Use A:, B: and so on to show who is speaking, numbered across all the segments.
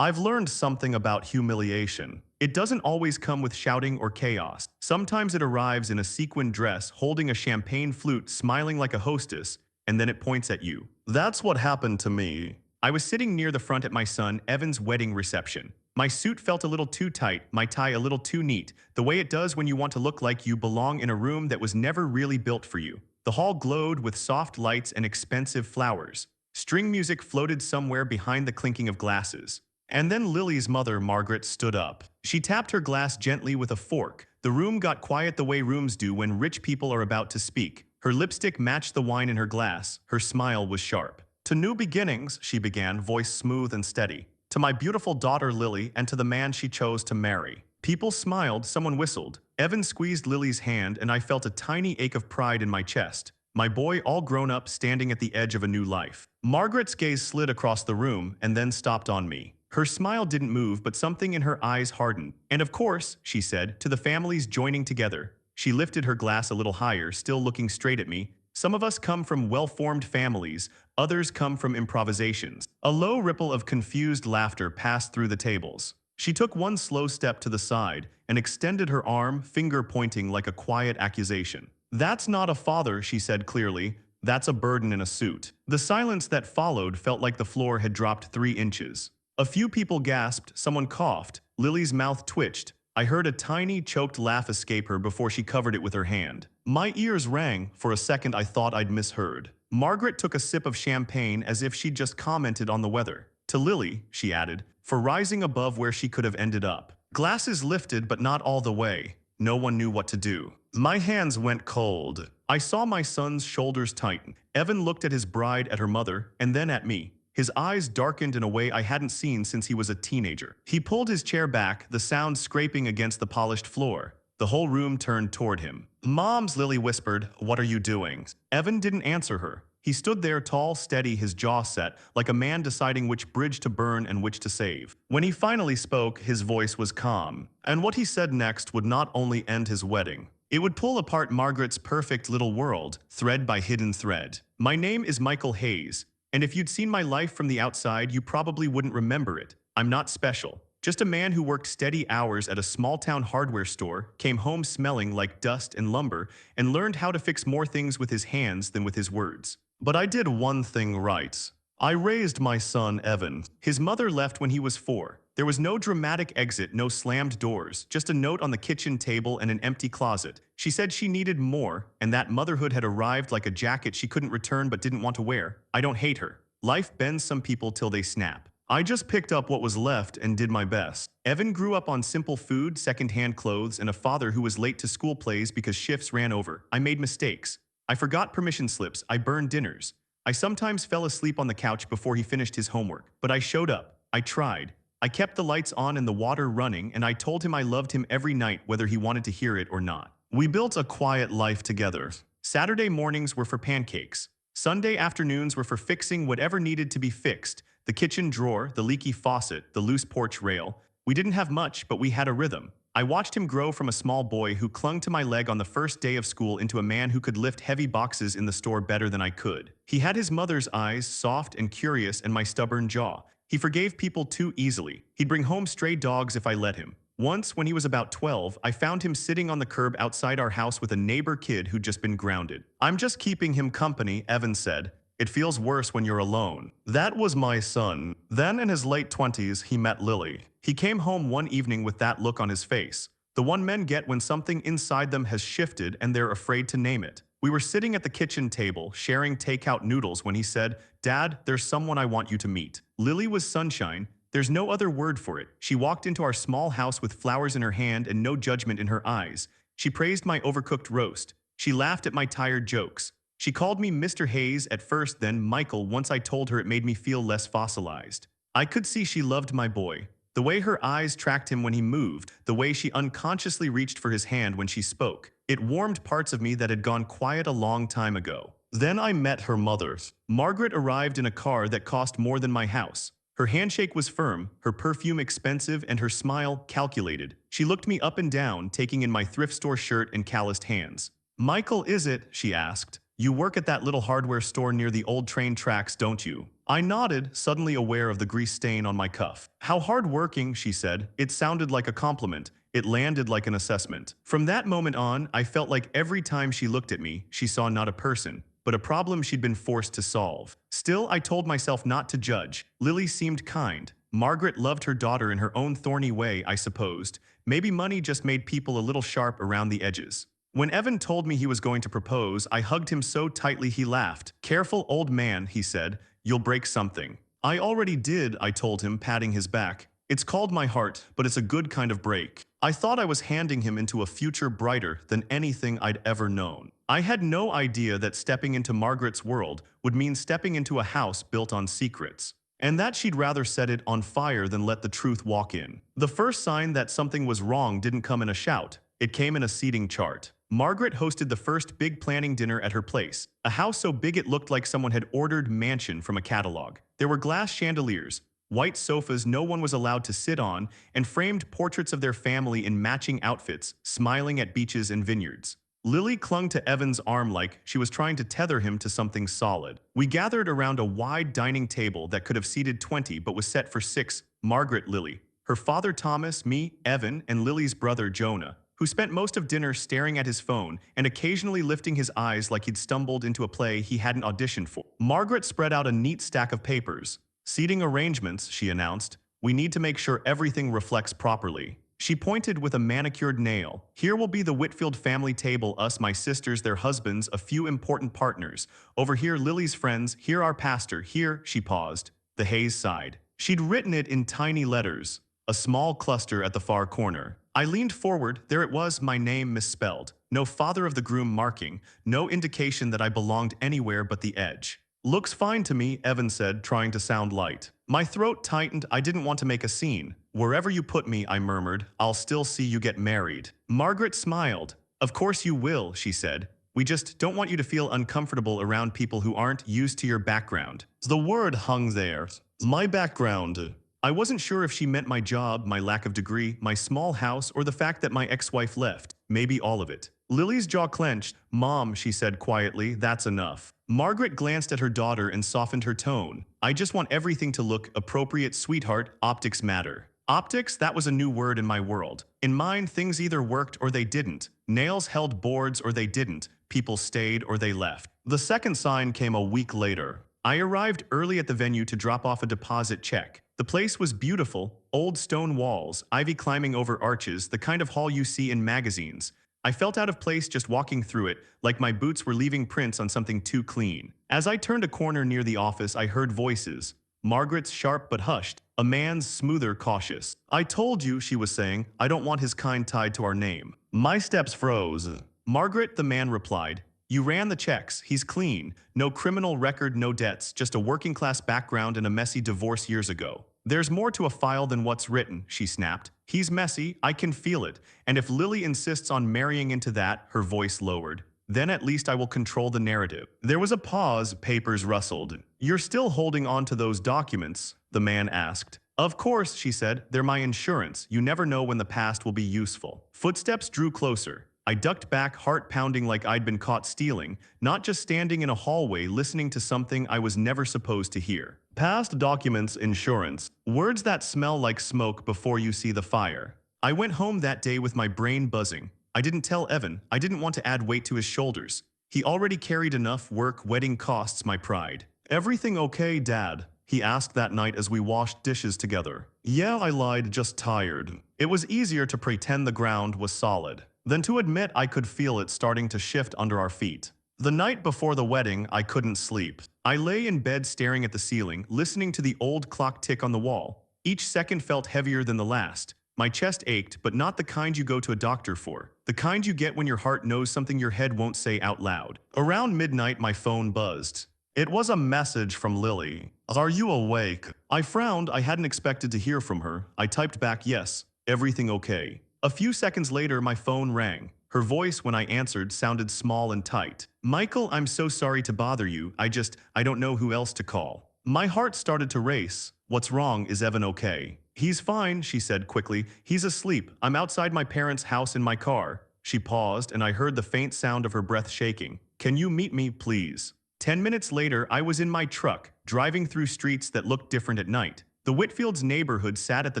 A: I've learned something about humiliation. It doesn't always come with shouting or chaos. Sometimes it arrives in a sequin dress, holding a champagne flute, smiling like a hostess, and then it points at you. That's what happened to me. I was sitting near the front at my son Evan's wedding reception. My suit felt a little too tight, my tie a little too neat, the way it does when you want to look like you belong in a room that was never really built for you. The hall glowed with soft lights and expensive flowers. String music floated somewhere behind the clinking of glasses. And then Lily's mother, Margaret, stood up. She tapped her glass gently with a fork. The room got quiet the way rooms do when rich people are about to speak. Her lipstick matched the wine in her glass. Her smile was sharp. "To new beginnings," she began, voice smooth and steady. "To my beautiful daughter Lily and to the man she chose to marry." People smiled, someone whistled. Evan squeezed Lily's hand and I felt a tiny ache of pride in my chest. My boy, all grown up, standing at the edge of a new life. Margaret's gaze slid across the room and then stopped on me. Her smile didn't move, but something in her eyes hardened. "And of course," she said, "to the families joining together." She lifted her glass a little higher, still looking straight at me. "Some of us come from well-formed families, others come from improvisations." A low ripple of confused laughter passed through the tables. She took one slow step to the side and extended her arm, finger pointing like a quiet accusation. "That's not a father," she said clearly. "That's a burden in a suit." The silence that followed felt like the floor had dropped 3 inches. A few people gasped, someone coughed, Lily's mouth twitched. I heard a tiny, choked laugh escape her before she covered it with her hand. My ears rang. For a second I thought I'd misheard. Margaret took a sip of champagne as if she'd just commented on the weather. "To Lily," she added, "for rising above where she could have ended up." Glasses lifted, but not all the way. No one knew what to do. My hands went cold. I saw my son's shoulders tighten. Evan looked at his bride, at her mother, and then at me. His eyes darkened in a way I hadn't seen since he was a teenager. He pulled his chair back, the sound scraping against the polished floor. The whole room turned toward him. "Moms," Lily whispered, "what are you doing?" Evan didn't answer her. He stood there tall, steady, his jaw set, like a man deciding which bridge to burn and which to save. When he finally spoke, his voice was calm. And what he said next would not only end his wedding. It would pull apart Margaret's perfect little world, thread by hidden thread. "My name is Michael Hayes. And if you'd seen my life from the outside, you probably wouldn't remember it. I'm not special. Just a man who worked steady hours at a small-town hardware store, came home smelling like dust and lumber, and learned how to fix more things with his hands than with his words. But I did one thing right. I raised my son, Evan. His mother left when he was 4. There was no dramatic exit, no slammed doors, just a note on the kitchen table and an empty closet. She said she needed more, and that motherhood had arrived like a jacket she couldn't return but didn't want to wear. I don't hate her. Life bends some people till they snap. I just picked up what was left and did my best. Evan grew up on simple food, second-hand clothes, and a father who was late to school plays because shifts ran over. I made mistakes. I forgot permission slips. I burned dinners. I sometimes fell asleep on the couch before he finished his homework. But I showed up. I tried. I kept the lights on and the water running, and I told him I loved him every night, whether he wanted to hear it or not. We built a quiet life together. Saturday mornings were for pancakes. Sunday afternoons were for fixing whatever needed to be fixed. The kitchen drawer, the leaky faucet, the loose porch rail. We didn't have much, but we had a rhythm. I watched him grow from a small boy who clung to my leg on the first day of school into a man who could lift heavy boxes in the store better than I could. He had his mother's eyes, soft and curious, and my stubborn jaw. He forgave people too easily. He'd bring home stray dogs if I let him. Once, when he was about 12, I found him sitting on the curb outside our house with a neighbor kid who'd just been grounded. "I'm just keeping him company," Evan said. "It feels worse when you're alone." That was my son. Then, in his late 20s, he met Lily. He came home one evening with that look on his face. The one men get when something inside them has shifted and they're afraid to name it. We were sitting at the kitchen table, sharing takeout noodles when he said, "Dad, there's someone I want you to meet." Lily was sunshine. There's no other word for it. She walked into our small house with flowers in her hand and no judgment in her eyes. She praised my overcooked roast. She laughed at my tired jokes. She called me Mr. Hayes at first, then Michael once I told her it made me feel less fossilized. I could see she loved my boy. The way her eyes tracked him when he moved, the way she unconsciously reached for his hand when she spoke. It warmed parts of me that had gone quiet a long time ago. Then I met her mother. Margaret arrived in a car that cost more than my house. Her handshake was firm, her perfume expensive, and her smile calculated. She looked me up and down, taking in my thrift store shirt and calloused hands. "Michael, is it?" she asked. You work at that little hardware store near the old train tracks, don't you? I nodded, suddenly aware of the grease stain on my cuff. How hard-working, she said. It sounded like a compliment. It landed like an assessment. From that moment on, I felt like every time she looked at me, she saw not a person, but a problem she'd been forced to solve. Still, I told myself not to judge. Lily seemed kind. Margaret loved her daughter in her own thorny way, I supposed. Maybe money just made people a little sharp around the edges. When Evan told me he was going to propose, I hugged him so tightly he laughed. "Careful, old man," he said. "You'll break something." "I already did," I told him, patting his back. "It's called my heart, but it's a good kind of break." I thought I was handing him into a future brighter than anything I'd ever known. I had no idea that stepping into Margaret's world would mean stepping into a house built on secrets, and that she'd rather set it on fire than let the truth walk in. The first sign that something was wrong didn't come in a shout. It came in a seating chart. Margaret hosted the first big planning dinner at her place, a house so big it looked like someone had ordered mansion from a catalog. There were glass chandeliers, white sofas no one was allowed to sit on, and framed portraits of their family in matching outfits, smiling at beaches and vineyards. Lily clung to Evan's arm like she was trying to tether him to something solid. We gathered around a wide dining table that could have seated 20 but was set for 6, Margaret, Lily, her father Thomas, me, Evan, and Lily's brother Jonah, who spent most of dinner staring at his phone and occasionally lifting his eyes like he'd stumbled into a play he hadn't auditioned for. Margaret spread out a neat stack of papers. "Seating arrangements," she announced. "We need to make sure everything reflects properly." She pointed with a manicured nail. "Here will be the Whitfield family table, us, my sisters, their husbands, a few important partners. Over here, Lily's friends, here our pastor, here," she paused. The haze sighed. She'd written it in tiny letters, a small cluster at the far corner. I leaned forward. There it was, my name misspelled. No father of the groom marking, no indication that I belonged anywhere but the edge. "Looks fine to me," Evan said, trying to sound light. My throat tightened. I didn't want to make a scene. "Wherever you put me," I murmured, "I'll still see you get married." Margaret smiled. "Of course you will," she said. "We just don't want you to feel uncomfortable around people who aren't used to your background." The word hung there. My background. I wasn't sure if she meant my job, my lack of degree, my small house, or the fact that my ex-wife left. Maybe all of it. Lily's jaw clenched. "Mom," she said quietly, "that's enough." Margaret glanced at her daughter and softened her tone. "I just want everything to look appropriate, sweetheart. Optics matter." Optics, that was a new word in my world. In mine, things either worked or they didn't. Nails held boards or they didn't. People stayed or they left. The second sign came a week later. I arrived early at the venue to drop off a deposit check. The place was beautiful, old stone walls, ivy climbing over arches, the kind of hall you see in magazines. I felt out of place just walking through it, like my boots were leaving prints on something too clean. As I turned a corner near the office, I heard voices. Margaret's sharp but hushed, a man's smoother, cautious. "I told you," she was saying, "I don't want his kind tied to our name." My steps froze. "Margaret," the man replied, "you ran the checks. He's clean. No criminal record, no debts, just a working-class background and a messy divorce years ago." "There's more to a file than what's written," she snapped. "He's messy, I can feel it, and if Lily insists on marrying into that," her voice lowered, "then at least I will control the narrative." There was a pause, papers rustled. "You're still holding on to those documents?" the man asked. "Of course," she said, "they're my insurance. You never know when the past will be useful." Footsteps drew closer. I ducked back, heart pounding like I'd been caught stealing, not just standing in a hallway listening to something I was never supposed to hear. Past documents, insurance, words that smell like smoke before you see the fire. I went home that day with my brain buzzing. I didn't tell Evan. I didn't want to add weight to his shoulders. He already carried enough work, wedding costs, my pride. "Everything okay, Dad?" he asked that night as we washed dishes together. "Yeah," I lied, "just tired." It was easier to pretend the ground was solid than to admit I could feel it starting to shift under our feet. The night before the wedding, I couldn't sleep. I lay in bed staring at the ceiling, listening to the old clock tick on the wall. Each second felt heavier than the last. My chest ached, but not the kind you go to a doctor for. The kind you get when your heart knows something your head won't say out loud. Around midnight, my phone buzzed. It was a message from Lily. "Are you awake?" I frowned. I hadn't expected to hear from her. I typed back, "Yes, everything okay." A few seconds later, my phone rang. Her voice, when I answered, sounded small and tight. "Michael, I'm so sorry to bother you. I don't know who else to call." My heart started to race. "What's wrong? Is Evan okay?" "He's fine," she said quickly. "He's asleep. I'm outside my parents' house in my car." She paused, and I heard the faint sound of her breath shaking. Can you meet me, please? 10 minutes later, I was in my truck, driving through streets that looked different at night. The Whitfields' neighborhood sat at the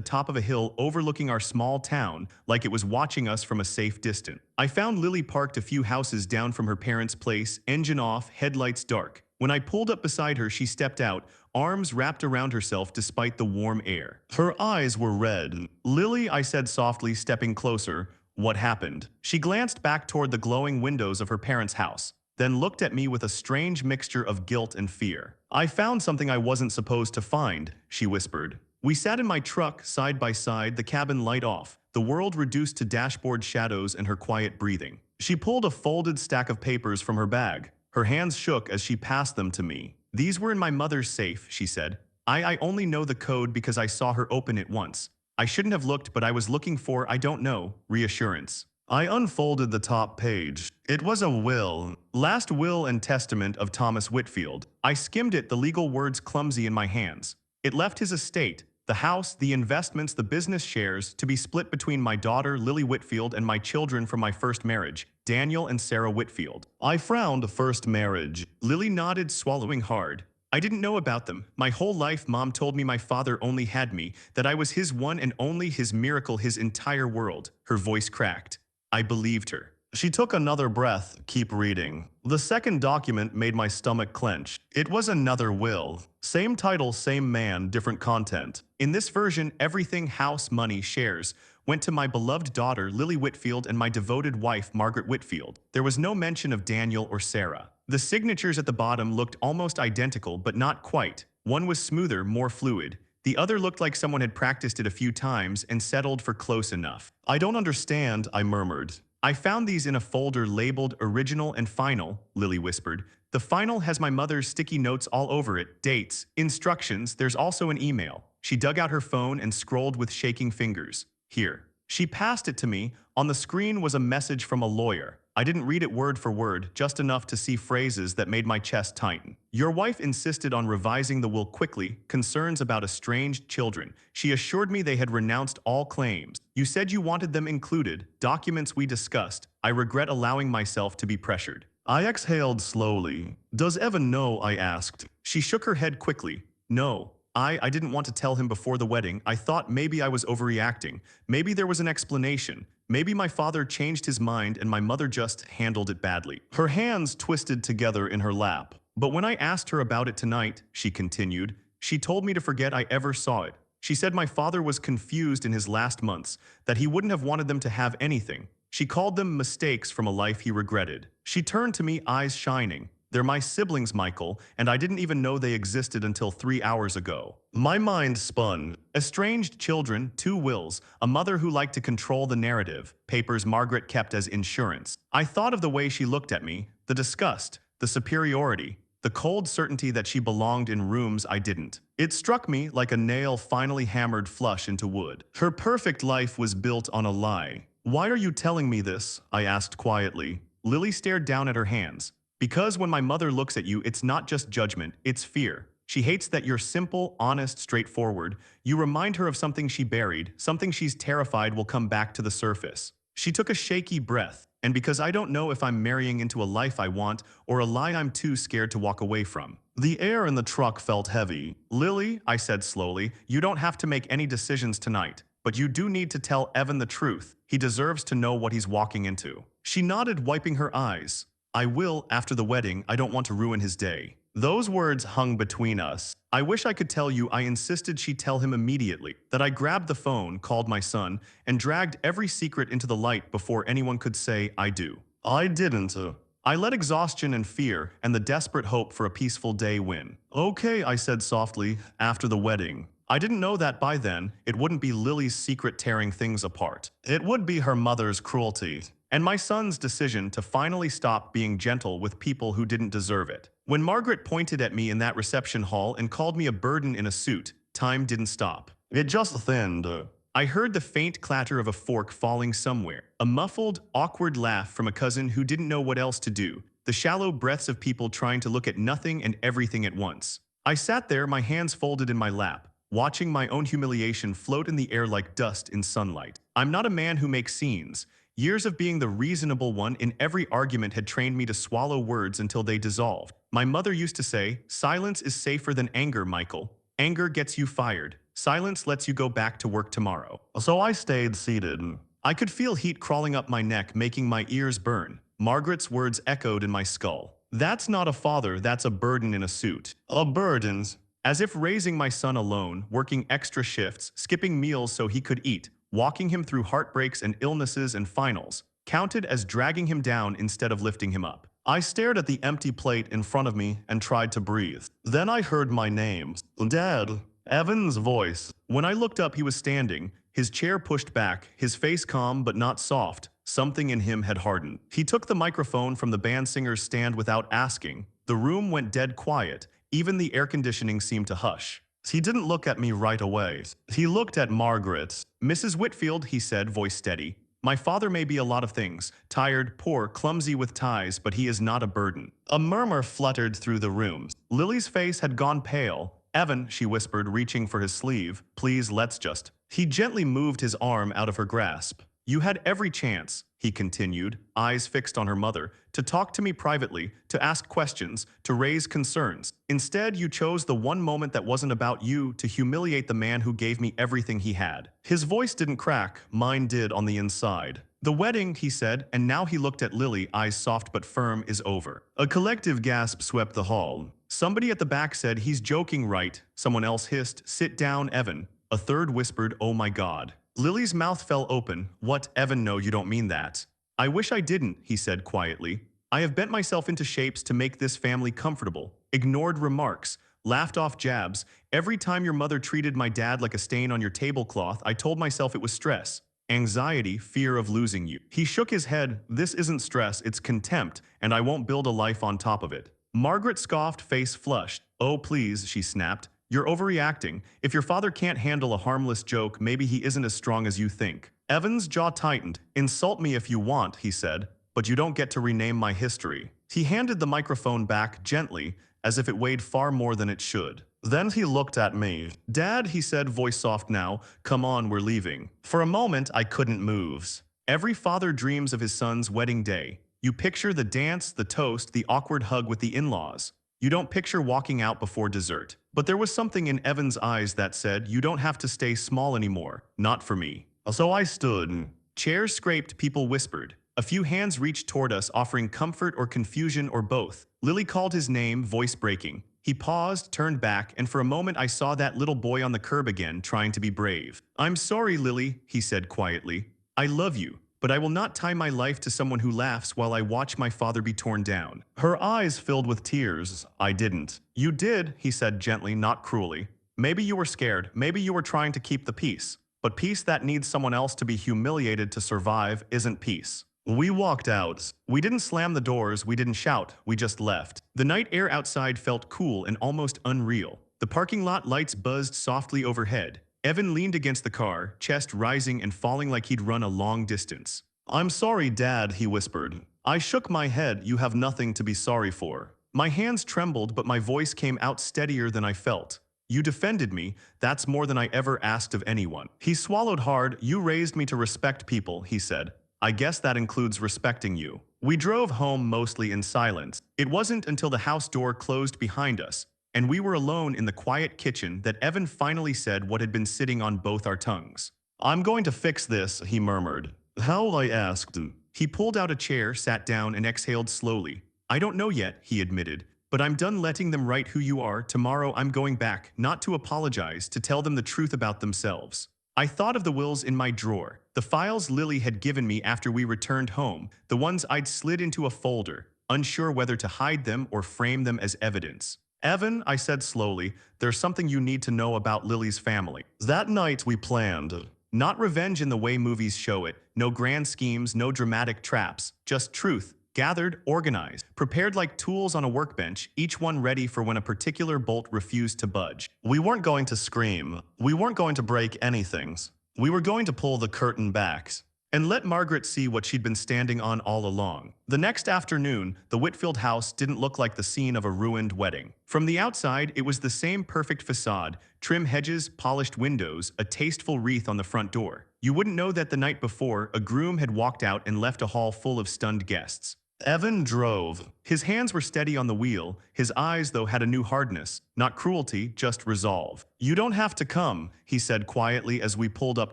A: top of a hill overlooking our small town, like it was watching us from a safe distance. I found Lily parked a few houses down from her parents' place, engine off, headlights dark. When I pulled up beside her, she stepped out, arms wrapped around herself despite the warm air. Her eyes were red. "Lily," I said softly, stepping closer. "What happened?" She glanced back toward the glowing windows of her parents' house, then looked at me with a strange mixture of guilt and fear. "I found something I wasn't supposed to find," she whispered. We sat in my truck, side by side, the cabin light off, the world reduced to dashboard shadows and her quiet breathing. She pulled a folded stack of papers from her bag. Her hands shook as she passed them to me. "These were in my mother's safe," she said. I only know the code because I saw her open it once. I shouldn't have looked, but I was looking for, I don't know, reassurance." I unfolded the top page. It was a will. Last will and testament of Thomas Whitfield. I skimmed it, the legal words clumsy in my hands. It left his estate, the house, the investments, the business shares, to be split between my daughter, Lily Whitfield, and my children from my first marriage, Daniel and Sarah Whitfield. I frowned. "First marriage." Lily nodded, swallowing hard. "I didn't know about them. My whole life, Mom told me my father only had me, that I was his one and only, his miracle, his entire world." Her voice cracked. I believed her. She took another breath. "Keep reading." The second document made my stomach clench. It was another will. Same title, same man, different content. In this version, everything, house, money, shares, went to my beloved daughter, Lily Whitfield, and my devoted wife, Margaret Whitfield. There was no mention of Daniel or Sarah. The signatures at the bottom looked almost identical, but not quite. One was smoother, more fluid. The other looked like someone had practiced it a few times and settled for close enough. "I don't understand," I murmured. "I found these in a folder labeled Original and Final," Lily whispered. "The final has my mother's sticky notes all over it, dates, instructions, there's also an email." She dug out her phone and scrolled with shaking fingers. "Here." She passed it to me. On the screen was a message from a lawyer. I didn't read it word for word, just enough to see phrases that made my chest tighten. "Your wife insisted on revising the will quickly, concerns about estranged children. She assured me they had renounced all claims. You said you wanted them included, documents we discussed. I regret allowing myself to be pressured." I exhaled slowly. "Does Evan know?" I asked. She shook her head quickly. "No. I didn't want to tell him before the wedding. I thought maybe I was overreacting. Maybe there was an explanation. Maybe my father changed his mind and my mother just handled it badly." Her hands twisted together in her lap. "But when I asked her about it tonight," she continued, "she told me to forget I ever saw it. She said my father was confused in his last months, that he wouldn't have wanted them to have anything. She called them mistakes from a life he regretted." She turned to me, eyes shining. "They're my siblings, Michael, and I didn't even know they existed until 3 hours ago." My mind spun. Estranged children, 2 wills, a mother who liked to control the narrative, papers Margaret kept as insurance. I thought of the way she looked at me, the disgust, the superiority, the cold certainty that she belonged in rooms I didn't. It struck me like a nail finally hammered flush into wood. Her perfect life was built on a lie. "Why are you telling me this?" I asked quietly. Lily stared down at her hands. "Because when my mother looks at you, it's not just judgment, it's fear. She hates that you're simple, honest, straightforward. You remind her of something she buried, something she's terrified will come back to the surface." She took a shaky breath. "And because I don't know if I'm marrying into a life I want or a lie I'm too scared to walk away from." The air in the truck felt heavy. "Lily," I said slowly, "you don't have to make any decisions tonight. But you do need to tell Evan the truth. He deserves to know what he's walking into." She nodded, wiping her eyes. "I will, after the wedding. I don't want to ruin his day." Those words hung between us. I wish I could tell you I insisted she tell him immediately, that I grabbed the phone, called my son, and dragged every secret into the light before anyone could say I do. I didn't. I let exhaustion and fear and the desperate hope for a peaceful day win. "Okay," I said softly, "after the wedding." I didn't know that by then it wouldn't be Lily's secret tearing things apart. It would be her mother's cruelty. And my son's decision to finally stop being gentle with people who didn't deserve it. When Margaret pointed at me in that reception hall and called me a burden in a suit, time didn't stop. It just thinned. I heard the faint clatter of a fork falling somewhere, a muffled, awkward laugh from a cousin who didn't know what else to do, the shallow breaths of people trying to look at nothing and everything at once. I sat there, my hands folded in my lap, watching my own humiliation float in the air like dust in sunlight. I'm not a man who makes scenes. Years of being the reasonable one in every argument had trained me to swallow words until they dissolved. My mother used to say, "Silence is safer than anger, Michael. Anger gets you fired. Silence lets you go back to work tomorrow." So I stayed seated. I could feel heat crawling up my neck, making my ears burn. Margaret's words echoed in my skull. "That's not a father, that's a burden in a suit." A burdens. As if raising my son alone, working extra shifts, skipping meals so he could eat, walking him through heartbreaks and illnesses and finals, counted as dragging him down instead of lifting him up. I stared at the empty plate in front of me and tried to breathe. Then I heard my name. "Dad." Evan's voice. When I looked up, he was standing, his chair pushed back, his face calm but not soft. Something in him had hardened. He took the microphone from the band singer's stand without asking. The room went dead quiet. Even the air conditioning seemed to hush. He didn't look at me right away. He looked at Margaret. "Mrs. Whitfield," he said, voice steady. "My father may be a lot of things. Tired, poor, clumsy with ties, but he is not a burden." A murmur fluttered through the room. Lily's face had gone pale. "Evan," she whispered, reaching for his sleeve. "Please, let's just." He gently moved his arm out of her grasp. "You had every chance," he continued, eyes fixed on her mother, "to talk to me privately, to ask questions, to raise concerns. Instead, you chose the one moment that wasn't about you to humiliate the man who gave me everything he had." His voice didn't crack, mine did on the inside. "The wedding," he said, and now he looked at Lily, eyes soft but firm, "is over." A collective gasp swept the hall. Somebody at the back said, "He's joking, right?" Someone else hissed, "Sit down, Evan." A third whispered, "Oh my God." Lily's mouth fell open. "What, Evan? No, you don't mean that." "I wish I didn't," he said quietly. "I have bent myself into shapes to make this family comfortable. Ignored remarks, laughed off jabs. Every time your mother treated my dad like a stain on your tablecloth, I told myself it was stress. Anxiety, fear of losing you." He shook his head. "This isn't stress, it's contempt, and I won't build a life on top of it." Margaret scoffed, face flushed. "Oh, please," she snapped. "You're overreacting. If your father can't handle a harmless joke, maybe he isn't as strong as you think." Evan's jaw tightened. "Insult me if you want," he said, "but you don't get to rename my history." He handed the microphone back gently, as if it weighed far more than it should. Then he looked at me. "Dad," he said, voice soft now, "come on, we're leaving." For a moment, I couldn't move. Every father dreams of his son's wedding day. You picture the dance, the toast, the awkward hug with the in-laws. You don't picture walking out before dessert. But there was something in Evan's eyes that said, "You don't have to stay small anymore. Not for me." So I stood. Chairs scraped, people whispered. A few hands reached toward us, offering comfort or confusion or both. Lily called his name, voice breaking. He paused, turned back, and for a moment I saw that little boy on the curb again, trying to be brave. "I'm sorry, Lily," he said quietly. "I love you. But I will not tie my life to someone who laughs while I watch my father be torn down." Her eyes filled with tears. "I didn't." "You did," he said gently, not cruelly. "Maybe you were scared. Maybe you were trying to keep the peace. But peace that needs someone else to be humiliated to survive isn't peace." We walked out. We didn't slam the doors, we didn't shout, we just left. The night air outside felt cool and almost unreal. The parking lot lights buzzed softly overhead. Evan leaned against the car, chest rising and falling like he'd run a long distance. "I'm sorry, Dad," he whispered. I shook my head. "You have nothing to be sorry for." My hands trembled, but my voice came out steadier than I felt. "You defended me. That's more than I ever asked of anyone." He swallowed hard. "You raised me to respect people," he said. "I guess that includes respecting you." We drove home mostly in silence. It wasn't until the house door closed behind us, and we were alone in the quiet kitchen, that Evan finally said what had been sitting on both our tongues. "I'm going to fix this," he murmured. "How?" I asked. He pulled out a chair, sat down, and exhaled slowly. "I don't know yet," he admitted, "but I'm done letting them write who you are. Tomorrow I'm going back, not to apologize, to tell them the truth about themselves." I thought of the wills in my drawer, the files Lily had given me after we returned home, the ones I'd slid into a folder, unsure whether to hide them or frame them as evidence. "Evan," I said slowly, "there's something you need to know about Lily's family." That night we planned. Not revenge in the way movies show it, no grand schemes, no dramatic traps, just truth, gathered, organized, prepared like tools on a workbench, each one ready for when a particular bolt refused to budge. We weren't going to scream. We weren't going to break anything. We were going to pull the curtain back. and let Margaret see what she'd been standing on all along. The next afternoon, the Whitfield house didn't look like the scene of a ruined wedding. From the outside, it was the same perfect facade, trim hedges, polished windows, a tasteful wreath on the front door. You wouldn't know that the night before, a groom had walked out and left a hall full of stunned guests. Evan drove. His hands were steady on the wheel. His eyes, though, had a new hardness. Not cruelty, just resolve. "You don't have to come," he said quietly as we pulled up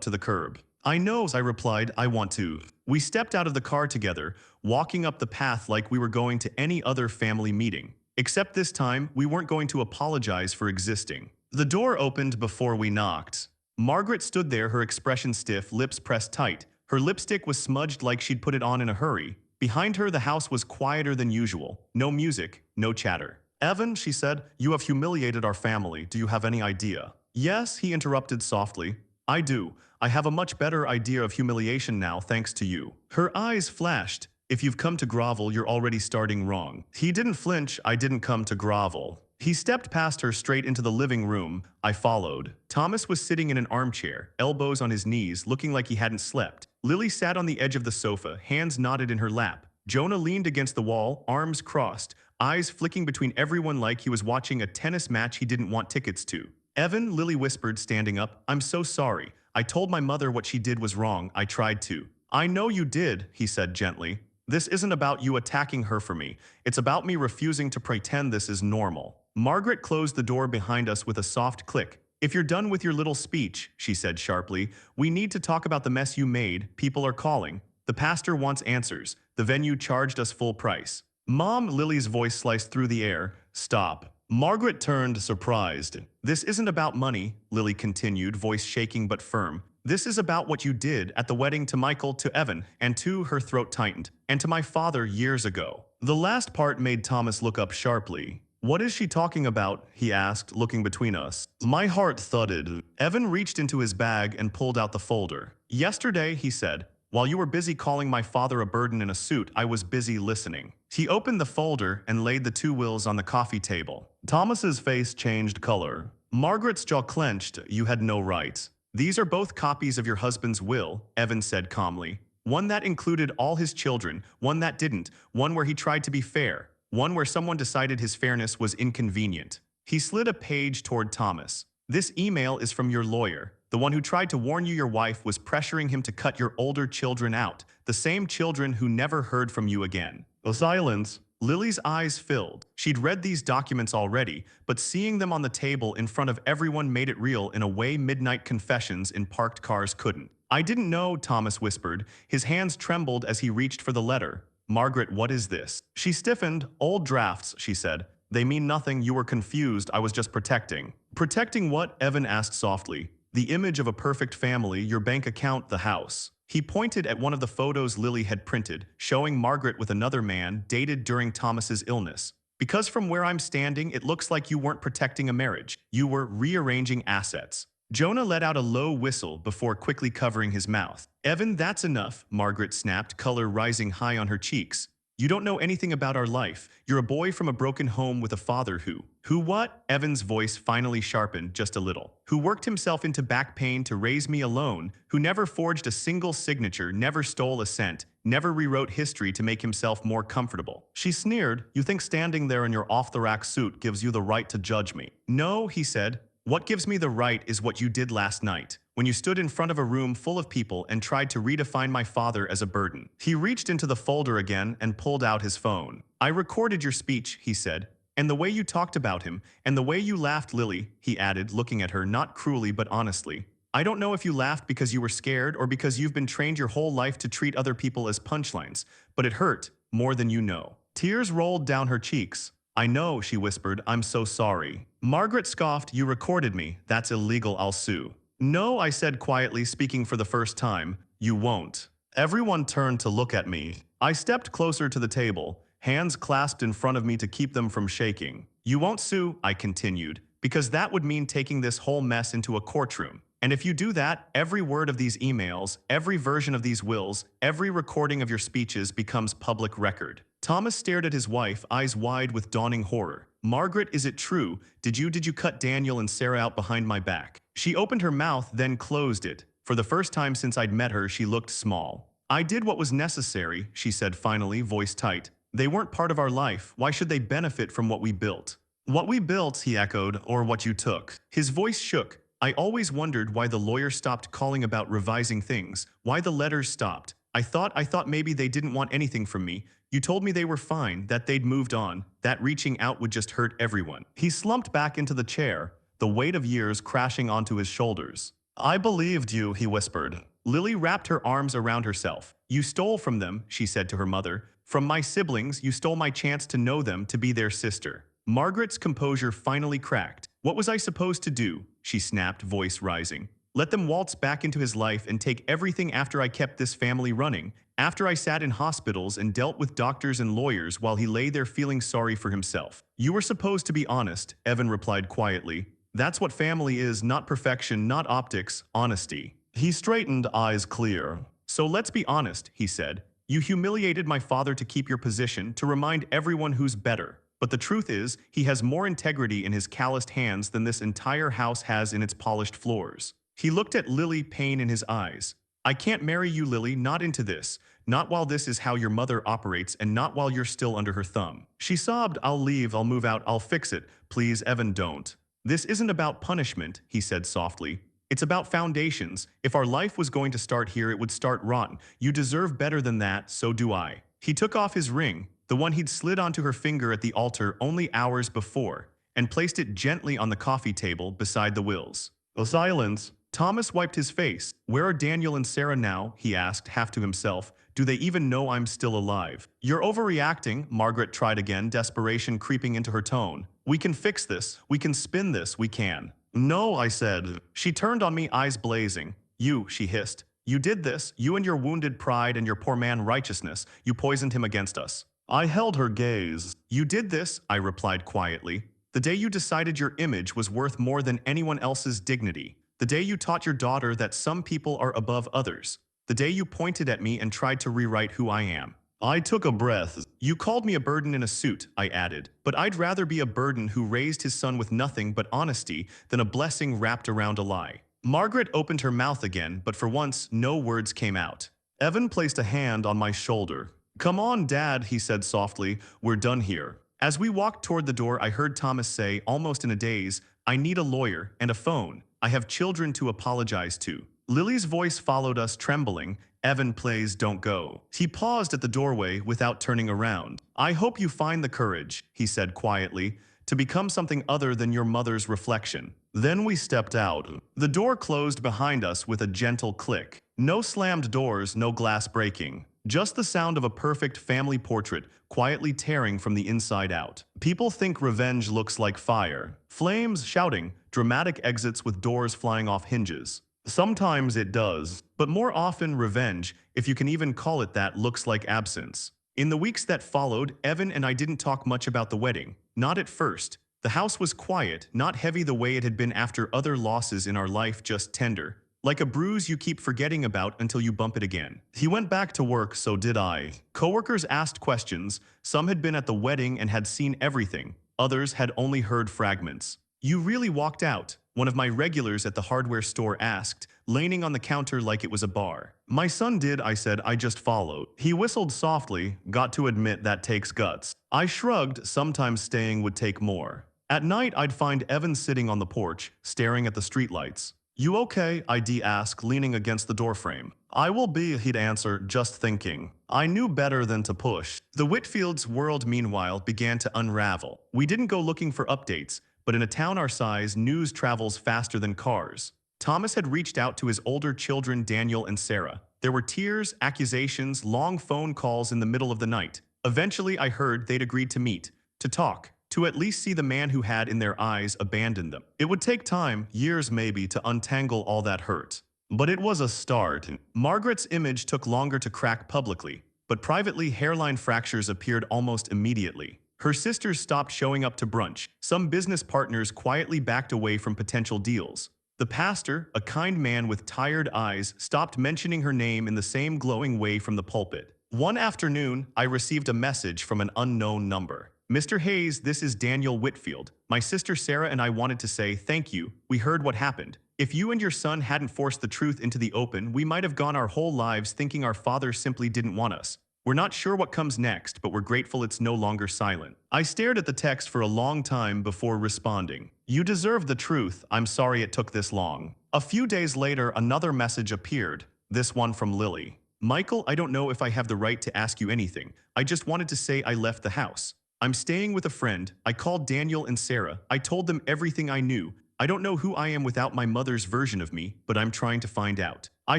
A: to the curb. "I know," I replied, "I want to." We stepped out of the car together, walking up the path like we were going to any other family meeting. Except this time, we weren't going to apologize for existing. The door opened before we knocked. Margaret stood there, her expression stiff, lips pressed tight. Her lipstick was smudged like she'd put it on in a hurry. Behind her, the house was quieter than usual. No music, no chatter. "Evan," she said, "you have humiliated our family. Do you have any idea?" "Yes," he interrupted softly. "I do. I have a much better idea of humiliation now, thanks to you." Her eyes flashed. "If you've come to grovel, you're already starting wrong." He didn't flinch. "I didn't come to grovel." He stepped past her straight into the living room. I followed. Thomas was sitting in an armchair, elbows on his knees, looking like he hadn't slept. Lily sat on the edge of the sofa, hands knotted in her lap. Jonah leaned against the wall, arms crossed, eyes flicking between everyone like he was watching a tennis match he didn't want tickets to. "Evan," Lily whispered, standing up, "I'm so sorry. I told my mother what she did was wrong. I tried to." "I know you did," he said gently. "This isn't about you attacking her for me. It's about me refusing to pretend this is normal." Margaret closed the door behind us with a soft click. "If you're done with your little speech," she said sharply, "we need to talk about the mess you made. People are calling. The pastor wants answers. The venue charged us full price." "Mom," Lily's voice sliced through the air. "Stop." Margaret turned, surprised. "This isn't about money," Lily continued, voice shaking but firm. "This is about what you did at the wedding to Michael, to Evan, and to," her throat tightened, "and to my father years ago." The last part made Thomas look up sharply. "What is she talking about?" he asked, looking between us. My heart thudded. Evan reached into his bag and pulled out the folder. "Yesterday," he said, "while you were busy calling my father a burden in a suit, I was busy listening." He opened the folder and laid the two wills on the coffee table. Thomas's face changed color. Margaret's jaw clenched. "You had no right." "These are both copies of your husband's will," Evan said calmly. "One that included all his children, one that didn't, one where he tried to be fair. One where someone decided his fairness was inconvenient." He slid a page toward Thomas. "This email is from your lawyer, the one who tried to warn you your wife was pressuring him to cut your older children out, the same children who never heard from you again." A silence. Lily's eyes filled. She'd read these documents already, but seeing them on the table in front of everyone made it real in a way midnight confessions in parked cars couldn't. "I didn't know," Thomas whispered. His hands trembled as he reached for the letter. "Margaret, what is this?" She stiffened. "Old drafts," she said. "They mean nothing. You were confused. I was just protecting." "Protecting what?" Evan asked softly. "The image of a perfect family, your bank account, the house." He pointed at one of the photos Lily had printed, showing Margaret with another man, dated during Thomas's illness. "Because from where I'm standing, it looks like you weren't protecting a marriage. You were rearranging assets." Jonah let out a low whistle before quickly covering his mouth. "Evan, that's enough," Margaret snapped, color rising high on her cheeks. "You don't know anything about our life. You're a boy from a broken home with a father who..." "Who what?" Evan's voice finally sharpened just a little. "Who worked himself into back pain to raise me alone, who never forged a single signature, never stole a cent, never rewrote history to make himself more comfortable." She sneered. "You think standing there in your off-the-rack suit gives you the right to judge me?" "No," he said. "What gives me the right is what you did last night, when you stood in front of a room full of people and tried to redefine my father as a burden." He reached into the folder again and pulled out his phone. "I recorded your speech," he said, "and the way you talked about him, and the way you laughed, Lily," he added, looking at her not cruelly but honestly. "I don't know if you laughed because you were scared or because you've been trained your whole life to treat other people as punchlines, but it hurt more than you know." Tears rolled down her cheeks. "I know," she whispered. "I'm so sorry." Margaret scoffed. "You recorded me. That's illegal. I'll sue." "No," I said quietly, speaking for the first time. "You won't." Everyone turned to look at me. I stepped closer to the table, hands clasped in front of me to keep them from shaking. "You won't sue," I continued, "because that would mean taking this whole mess into a courtroom. And if you do that, every word of these emails, every version of these wills, every recording of your speeches becomes public record." Thomas stared at his wife, eyes wide with dawning horror. "Margaret, is it true? Did you cut Daniel and Sarah out behind my back?" She opened her mouth, then closed it. For the first time since I'd met her, she looked small. I did what was necessary, she said finally, voice tight. They weren't part of our life. Why should they benefit from what we built? What we built, he echoed, or what you took. His voice shook. I always wondered why the lawyer stopped calling about revising things, why the letters stopped. I thought maybe they didn't want anything from me. You told me they were fine, that they'd moved on, that reaching out would just hurt everyone. He slumped back into the chair, the weight of years crashing onto his shoulders. I believed you, he whispered. Lily wrapped her arms around herself. You stole from them, she said to her mother. From my siblings, you stole my chance to know them, to be their sister. Margaret's composure finally cracked. What was I supposed to do? She snapped, voice rising. Let them waltz back into his life and take everything after I kept this family running, after I sat in hospitals and dealt with doctors and lawyers while he lay there feeling sorry for himself. You were supposed to be honest, Evan replied quietly. That's what family is, not perfection, not optics, honesty. He straightened, eyes clear. So let's be honest, he said. You humiliated my father to keep your position, to remind everyone who's better. But the truth is, he has more integrity in his calloused hands than this entire house has in its polished floors. He looked at Lily, pain in his eyes. I can't marry you, Lily, not into this. Not while this is how your mother operates and not while you're still under her thumb. She sobbed, I'll leave, I'll move out, I'll fix it. Please, Evan, don't. This isn't about punishment, he said softly. It's about foundations. If our life was going to start here, it would start rotten. You deserve better than that, so do I. He took off his ring, the one he'd slid onto her finger at the altar only hours before, and placed it gently on the coffee table beside the wills. A silence. Thomas wiped his face. Where are Daniel and Sarah now? He asked, half to himself. Do they even know I'm still alive? You're overreacting, Margaret tried again, desperation creeping into her tone. We can fix this. We can spin this. We can. No, I said. She turned on me, eyes blazing. You, she hissed. You did this. You and your wounded pride and your poor man righteousness. You poisoned him against us. I held her gaze. You did this, I replied quietly. The day you decided your image was worth more than anyone else's dignity. The day you taught your daughter that some people are above others. The day you pointed at me and tried to rewrite who I am. I took a breath. You called me a burden in a suit, I added. But I'd rather be a burden who raised his son with nothing but honesty than a blessing wrapped around a lie. Margaret opened her mouth again, but for once, no words came out. Evan placed a hand on my shoulder. Come on, Dad, he said softly. We're done here. As we walked toward the door, I heard Thomas say, almost in a daze, I need a lawyer and a phone. I have children to apologize to. Lily's voice followed us, trembling. Evan, please don't go. He paused at the doorway without turning around. I hope you find the courage, he said quietly, to become something other than your mother's reflection. Then we stepped out. The door closed behind us with a gentle click. No slammed doors, no glass breaking. Just the sound of a perfect family portrait quietly tearing from the inside out. People think revenge looks like fire. Flames, shouting, dramatic exits with doors flying off hinges. Sometimes it does, but more often revenge, if you can even call it that, looks like absence. In the weeks that followed, Evan and I didn't talk much about the wedding. Not at first. The house was quiet, not heavy the way it had been after other losses in our life, just tender. Like a bruise you keep forgetting about until you bump it again. He went back to work, so did I. Coworkers asked questions. Some had been at the wedding and had seen everything. Others had only heard fragments. You really walked out, one of my regulars at the hardware store asked, leaning on the counter like it was a bar. My son did, I said, I just followed. He whistled softly, got to admit that takes guts. I shrugged, sometimes staying would take more. At night, I'd find Evan sitting on the porch, staring at the streetlights. You okay? I'd ask, leaning against the doorframe. I will be, he'd answer, just thinking. I knew better than to push. The Whitfields' world, meanwhile, began to unravel. We didn't go looking for updates, but in a town our size, news travels faster than cars. Thomas had reached out to his older children, Daniel and Sarah. There were tears, accusations, long phone calls in the middle of the night. Eventually, I heard they'd agreed to meet, to talk, to at least see the man who had, in their eyes, abandoned them. It would take time, years maybe, to untangle all that hurt. But it was a start. Margaret's image took longer to crack publicly, but privately, hairline fractures appeared almost immediately. Her sisters stopped showing up to brunch. Some business partners quietly backed away from potential deals. The pastor, a kind man with tired eyes, stopped mentioning her name in the same glowing way from the pulpit. One afternoon, I received a message from an unknown number. Mr. Hayes, this is Daniel Whitfield. My sister Sarah and I wanted to say thank you. We heard what happened. If you and your son hadn't forced the truth into the open, we might have gone our whole lives thinking our father simply didn't want us. We're not sure what comes next, but we're grateful it's no longer silent. I stared at the text for a long time before responding. You deserve the truth. I'm sorry it took this long. A few days later, another message appeared, this one from Lily. Michael, I don't know if I have the right to ask you anything. I just wanted to say I left the house. I'm staying with a friend. I called Daniel and Sarah. I told them everything I knew. I don't know who I am without my mother's version of me, but I'm trying to find out. I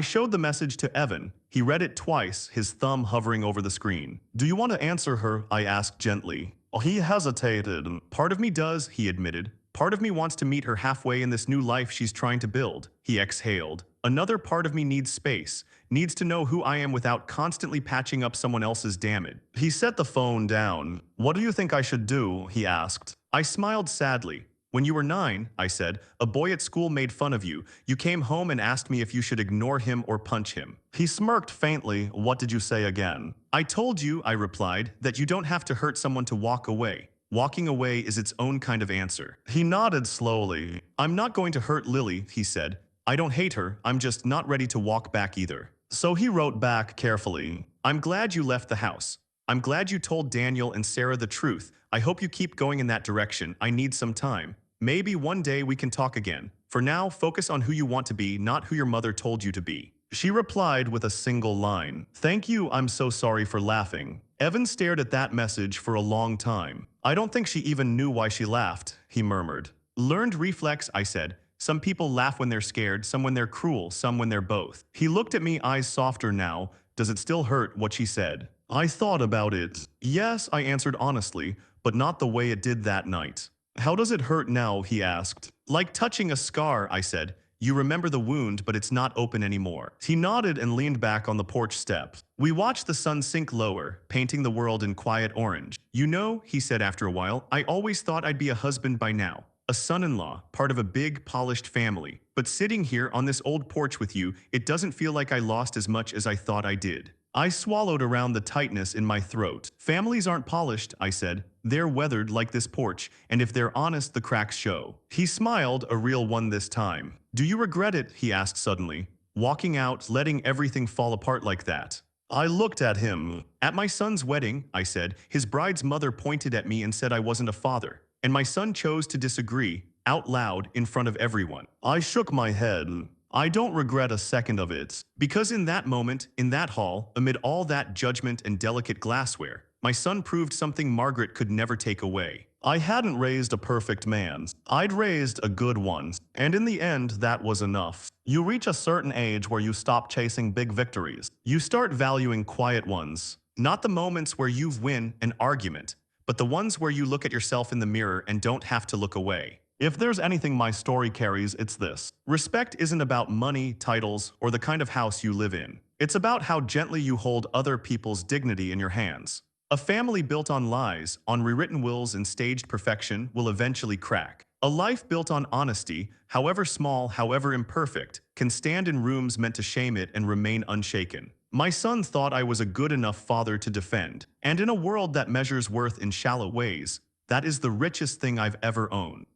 A: showed the message to Evan. He read it twice, his thumb hovering over the screen. Do you want to answer her? I asked gently. He hesitated. Part of me does, he admitted. Part of me wants to meet her halfway in this new life she's trying to build. He exhaled. Another part of me needs space, needs to know who I am without constantly patching up someone else's damage. He set the phone down. What do you think I should do? He asked. I smiled sadly. When you were 9, I said, a boy at school made fun of you. You came home and asked me if you should ignore him or punch him. He smirked faintly. What did you say again? I told you, I replied, that you don't have to hurt someone to walk away. Walking away is its own kind of answer. He nodded slowly. I'm not going to hurt Lily, he said. I don't hate her, I'm just not ready to walk back either. So he wrote back carefully. I'm glad you left the house. I'm glad you told Daniel and Sarah the truth. I hope you keep going in that direction. I need some time. Maybe one day we can talk again. For now, focus on who you want to be, not who your mother told you to be. She replied with a single line. Thank you, I'm so sorry for laughing. Evan stared at that message for a long time. I don't think she even knew why she laughed, he murmured. Learned reflex, I said. Some people laugh when they're scared, some when they're cruel, some when they're both. He looked at me, eyes softer now. Does it still hurt, what she said? I thought about it. Yes, I answered honestly, but not the way it did that night. How does it hurt now, he asked. Like touching a scar, I said. You remember the wound, but it's not open anymore. He nodded and leaned back on the porch step. We watched the sun sink lower, painting the world in quiet orange. You know, he said after a while, I always thought I'd be a husband by now. A son-in-law, part of a big, polished family. But sitting here on this old porch with you, it doesn't feel like I lost as much as I thought I did. I swallowed around the tightness in my throat. Families aren't polished, I said. They're weathered like this porch, and if they're honest, the cracks show. He smiled, a real one this time. Do you regret it? He asked suddenly. Walking out, letting everything fall apart like that. I looked at him. At my son's wedding, I said, his bride's mother pointed at me and said I wasn't a father. And my son chose to disagree, out loud, in front of everyone. I shook my head. I don't regret a second of it. Because in that moment, in that hall, amid all that judgment and delicate glassware, my son proved something Margaret could never take away. I hadn't raised a perfect man. I'd raised a good one. And in the end, that was enough. You reach a certain age where you stop chasing big victories. You start valuing quiet ones. Not the moments where you win an argument, but the ones where you look at yourself in the mirror and don't have to look away. If there's anything my story carries, it's this. Respect isn't about money, titles, or the kind of house you live in. It's about how gently you hold other people's dignity in your hands. A family built on lies, on rewritten wills and staged perfection will eventually crack. A life built on honesty, however small, however imperfect, can stand in rooms meant to shame it and remain unshaken. My son thought I was a good enough father to defend. And in a world that measures worth in shallow ways, that is the richest thing I've ever owned.